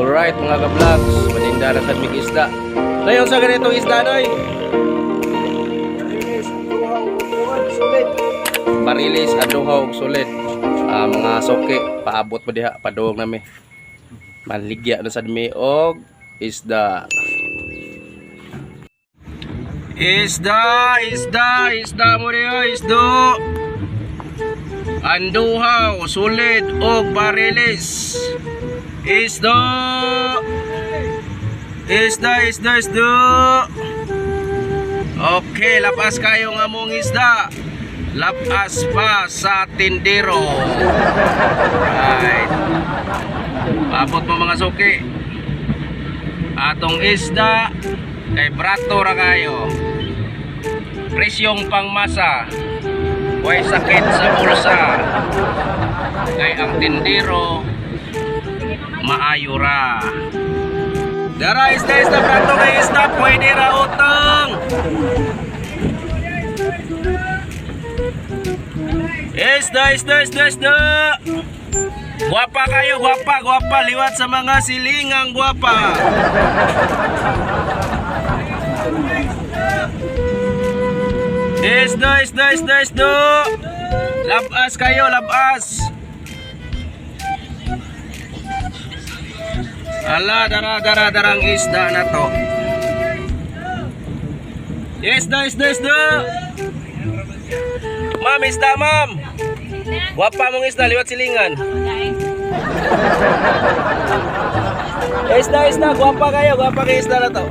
Alright mga ka-vlogs, maninda na sa mig isda. Ngayon sa ganitong isda doy. Barilis, aduhaw, sulit. Mga soke, paabot pa diha, paduog nami. Manligya na sa dami og isda. Isda mo diha, isdo. Anduhaw, sulit og barilis. Isda. Okay, lapas kayo nga mong isda. Lapas pa sa tindero. Right. Paabot mo mga suki. Atong isda kay brato ra kayo. Presyong pangmasa. Way sakit sa bulsa. Kay ang tindero maayo ra. Dara isda brato kay isda pwede ra utang. Isda. Guwapa kayo, guwapa. Liwat sa mga silingang guwapa. Isda. Labas kayo, labas. Ala, darang isda na to. Isda. Ma'am, isda, ma'am. Guwapa mong isda, liwat silingan. Isda, guwapa kayo isda na to.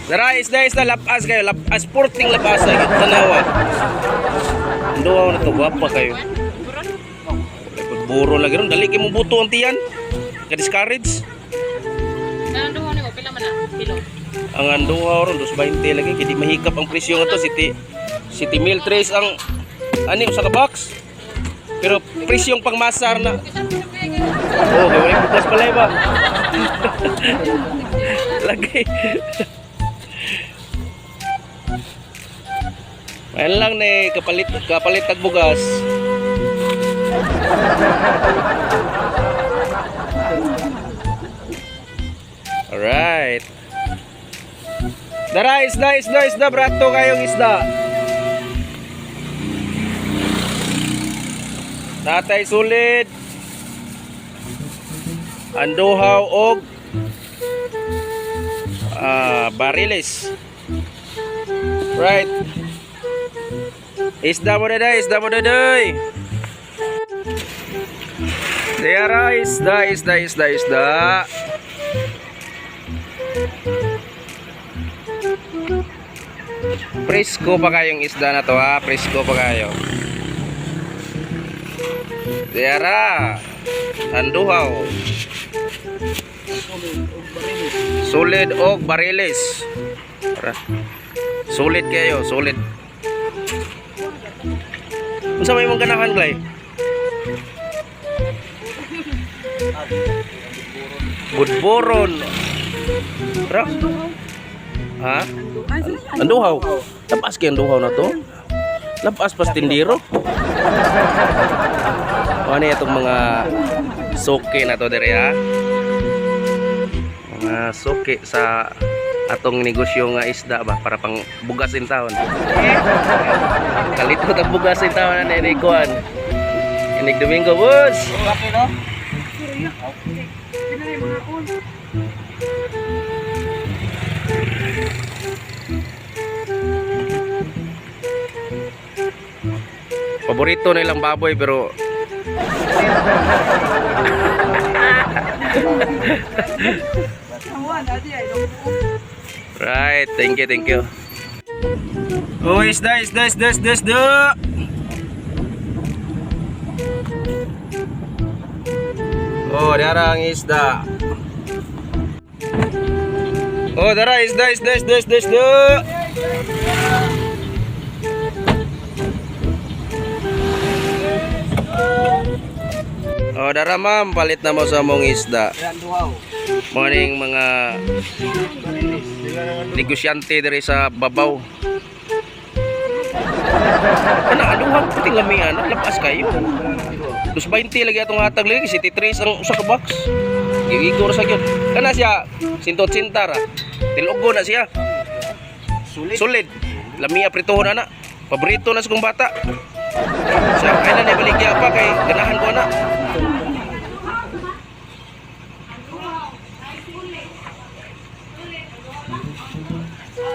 Dara, isda, lapas kayo, lapas, sporting lapas kayo, tanawa. Anduhaw na to, guwapa kayo. Buro lagi ron, dali kayo mong buto ang tiyan. Ka-discourage. Anduhaw ni mo, pila man na, kilo. Ang anduhaw ron, 220 lagi, hindi mahikap ang presyo nga to. City Meal Trace ang, sa ka-box. Pero presyong pangmasar na. Oh, gawin bukas pala ba? Lagi. Ayan lang na kapalit tagbugas. Alright. Dara, isda, brato kayong isda. Tatay sulit. Anduhaw og barilis. Right. Isda mo daday. Dara, isda. Presko pa kayong isda na to ha. Presko pa kayo. Dara. Anduhaw. Solid og barilis. Solid kayo, solid. Unsa may mong ganahan, Clay? Budboron. Ra? Ha? Anduhaw. Lapas kay anduhaw na to. Lapas pas tindiro. Ano itong mga soke na to dere ha? Mga soke sa atong negosyo nga isda ba para pang bugasin taon. Kalito tag bugasin taon na ni Kuan. Inig Domingo, boss. Okay no? Paborito nilang baboy pero right, thank you. Oh, isda. Oh, darang isda. Oh, dara isda. Oh, dara ma'am, palit na mo sa mong isda. Yan duhaw. Morning mga negosyante diri sa babaw. Ano, aduhang puting lamian, lapas kayo. 220 lagi atong hatag lagi, si T3 ang usa ka box. Igor sa gyud. Kana siya, 180 ra. Tilugo na siya. Solid. Lamia pritohon ana. Paborito na sa kong bata. Siya kailan na baligya pa kay ganahan ko na.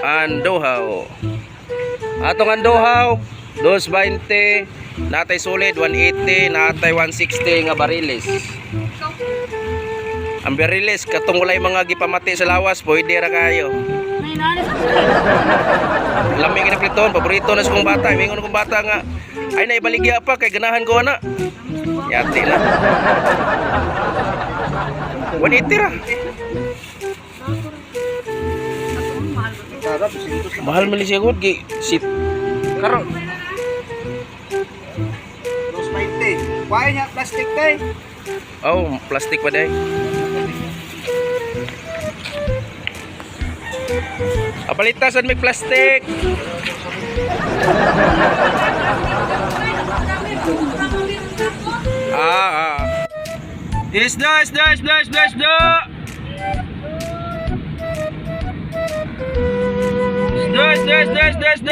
Andohaw. Atong andohaw 220, natay solid 180, natay 160 nga bariles. Ang bariles katong walay mga gipamati sa lawas, pwede ra kayo. May nanis ako. Lamig na priton, paborito na sa kong bata. Mingon kong bata nga ay naibaligya pa kay ganahan ko ana. Yati na. 180 ra. Sarap, sintos na. Mahal man siya gud gi sit karon. 220. Kuha niya plastic tay. Oh, plastic pa day. Apalitasan may plastic.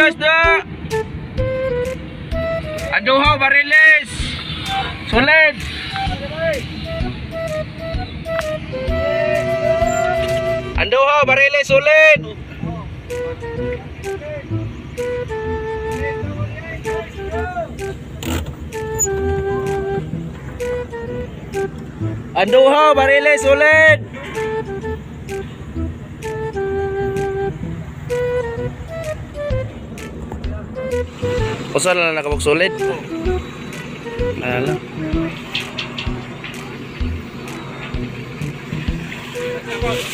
Isda. Aduhaw bariles. Solid. Aduhaw bariles solid. Aduhaw bariles solid. Usa na nakabog solid. Ala.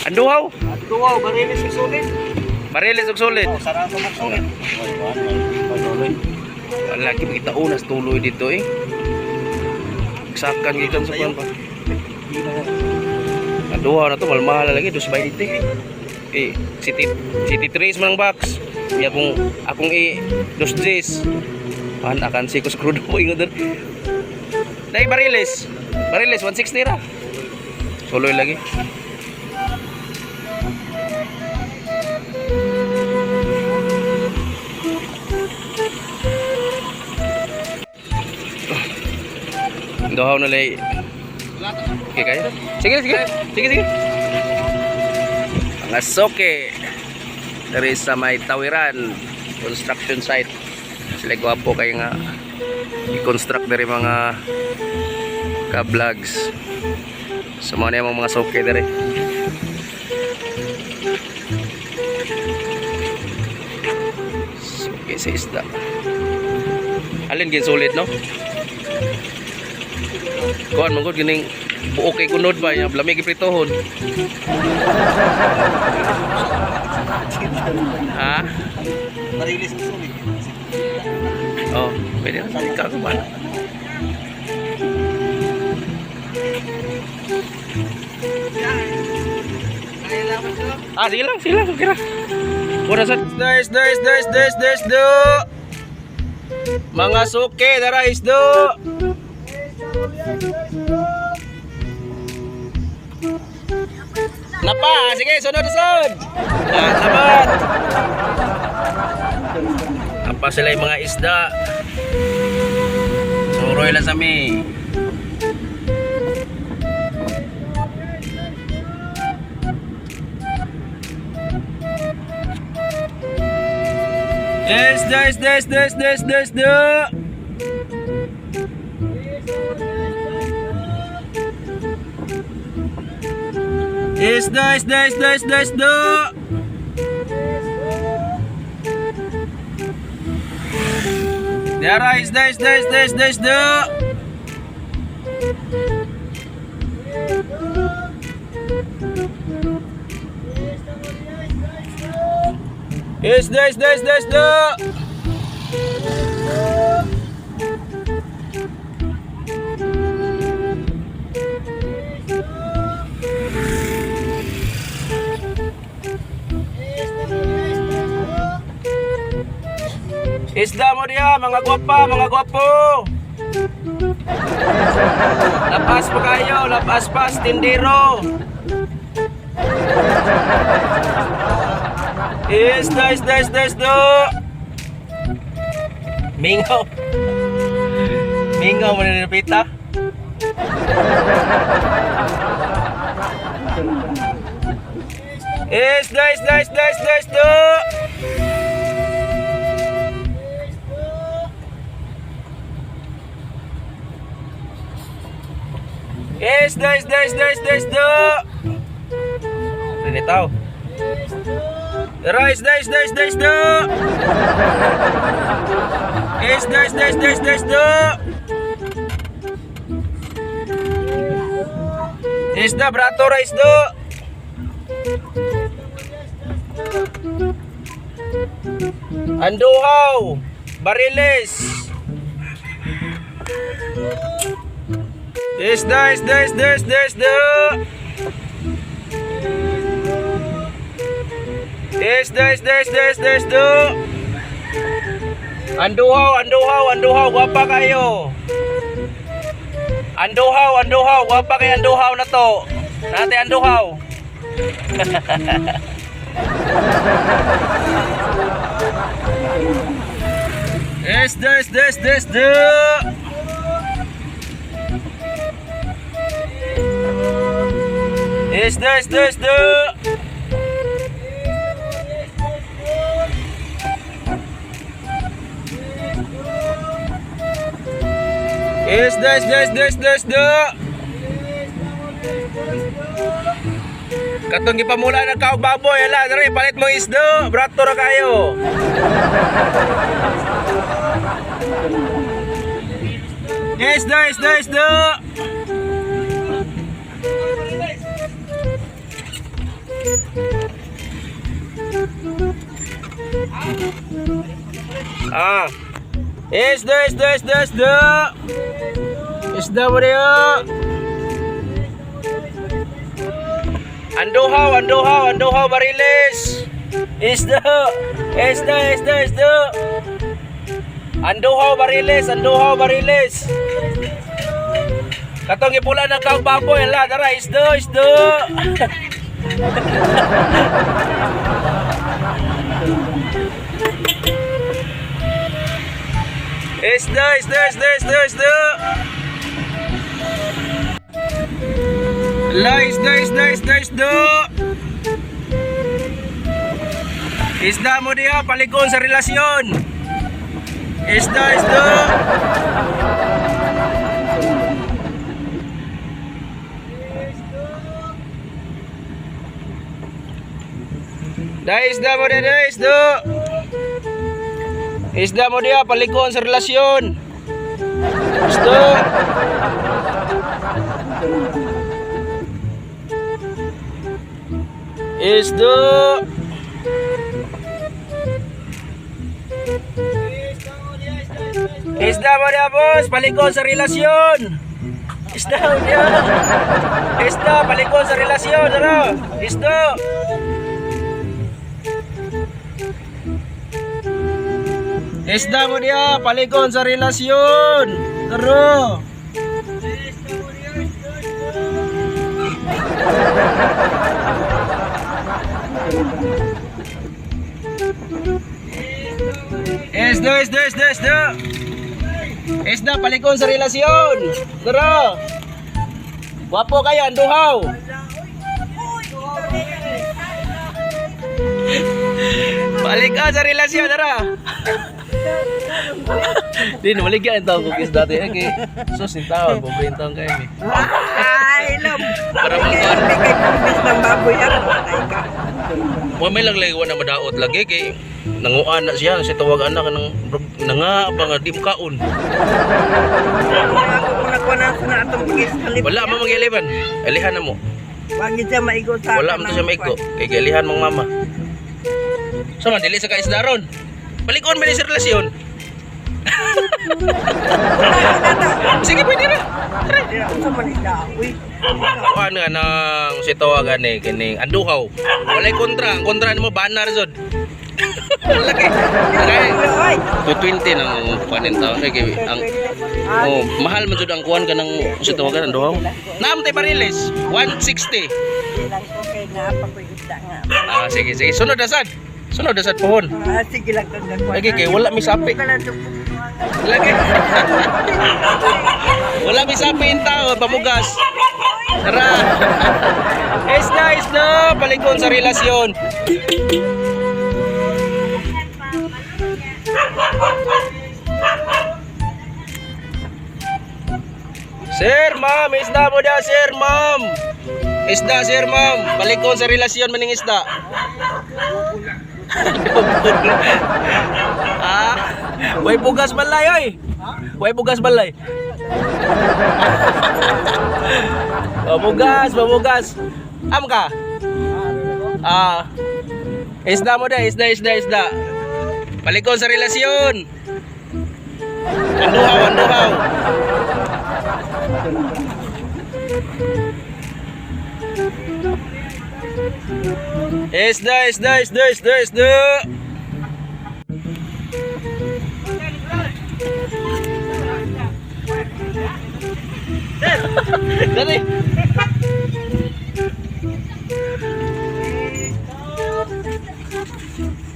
Anduhaw. Duhaw, barilis yung sulit. Bariles og solid. Oh, sarap mo sulit. Wala ki kita unas tuloy dito eh. Sakan gikan sa kuan pa. Anduhaw na to mahal lagi 220. City 3 man ang box. Ya akong 2 pan akan si ko screw mo ingon doon. Dai bariles 160 ra. Tuloy lagi. Dohaw na lay. Okay kayo? Sige. Mga soke. Dari sa may tawiran construction site. Sila gwapo kayo nga i-construct dari mga ka-vlogs. So mga na yung mga soke dari. Soke sa isda. Alin gin solid no? Kuan mangod gining buo kay kunod ba nya lamig ipritohon. Ha? Barilis yung sulit. Oh, pwede na sa ko ba? Sige lang, kira. Pura sa do. Mga suke dara isdo. Napa, sige, sunod. Salamat. Apa sila yung mga isda. Suroy lang sa mi. Isda. Isda. Dara isda. Isda. Isda mo diya, mga gwapa, mga gwapo. Lapas pa kayo, lapas pa, tindero. Isda. Mingaw. Mingaw mo na nilapita. Isda. Isda. Ini tahu. Tara, isda. Isda, berato ra isda. Anduhaw, bariles. Isda. Isda. Anduhaw, guwapa kayo. Anduhaw, guwapa kayo anduhaw na to. Nate anduhaw. Isda. Isda. Katong gipamula ng kaog baboy, ala, dere palit mo isda, brato ra kayo. Isda. Isda. Isda mo diya. Anduhaw, bariles. Isda. Anduhaw, bariles. Katong ipula ng kaog baboy, ala, dara, isda. Isda. La, isda. Isda mo diya, palikon sa relasyon. Isda. Isda mo diya, Isda mo diya, palikon sa relasyon. Isda. Isda mo diya, boss, palikon sa relasyon. Isda mo diya. Isda, palikon sa relasyon, ano? Isda. Isda mo diya, palikon sa relasyon. Taro. Isda. Isda, palikon sa relasyon. Taro. Wapo kayo, anduhaw. Palikon sa relasyon, tara. Di na maligyan tao ko kis dati kay sus ni tao pobre tao kay mi. Ay, love. Para mo kon Kay kumbis ng baboy ako patay ka. mo may lang laywa na madaot lagi kay nanguan na siya si tawag anak nang nga ba nga di makaon. Ako muna ko na sa atong bigis halip. Wala mo mag-11. Elihan na mo. Wag siya maigo sa. Wala mo to siya maigo kay elihan mong mama. Sama dili sa kaisdaron. Palikon ba ni sa relasyon? Sige, pwede na. Dira sa Manila. Uy. Kuan nga nang si tawagan ni kining anduhaw. Walay kontra, ang kontra nimo banar jud. Lagi. Lagi. Oy. 220 nang kuanin tao. Lagi ang oh, mahal man jud ang kuan kanang sa tawagan ang duhaw. Naam tay bariles 160. Ilang ko kay nga pa ko isda nga. Ah sige sige. Sunod na sad. Sunod na sad pohon. Sige lang to nagkuha. Lagi kay wala mi sapi. Lagi. Wala mi sapi in tao pamugas. Tara. Isda, palikon sa relasyon. Sir, ma'am, isda mo daw, sir, ma'am. Isda, sir, ma'am. Palikon sa relasyon maning isda. Ah, way bugas balay, oy. Way bugas balay. Oh, bugas. Am ka? Ah. Isda mo daw, isda. Palikon sa relasyon. Anduhaw. Isda. Dali.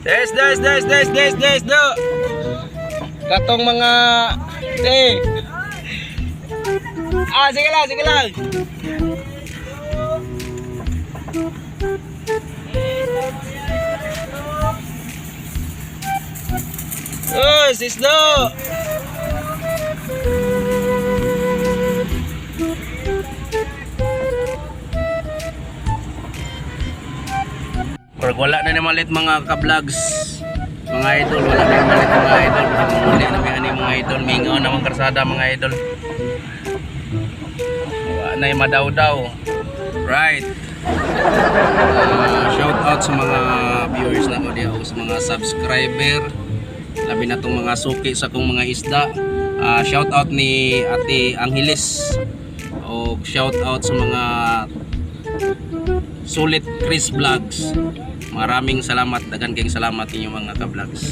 Isda. Katong mga sige lang. Oh, sisdo. Or wala na naman ulit mga ka-vlogs. Mga idol, wala na naman ulit mga idol. Muli na may ani mga idol. Mingaw na mga karsada mga idol. Wala na yung madaw-daw. Right. Shout out sa mga viewers na ko diya o sa mga subscriber. Labi na itong mga suki sa kong mga isda. Shout out ni Ate Angeles. O shout out sa mga Sulit Chris Vlogs. Maraming salamat, dagan kayong salamat inyong mga ka-vlogs.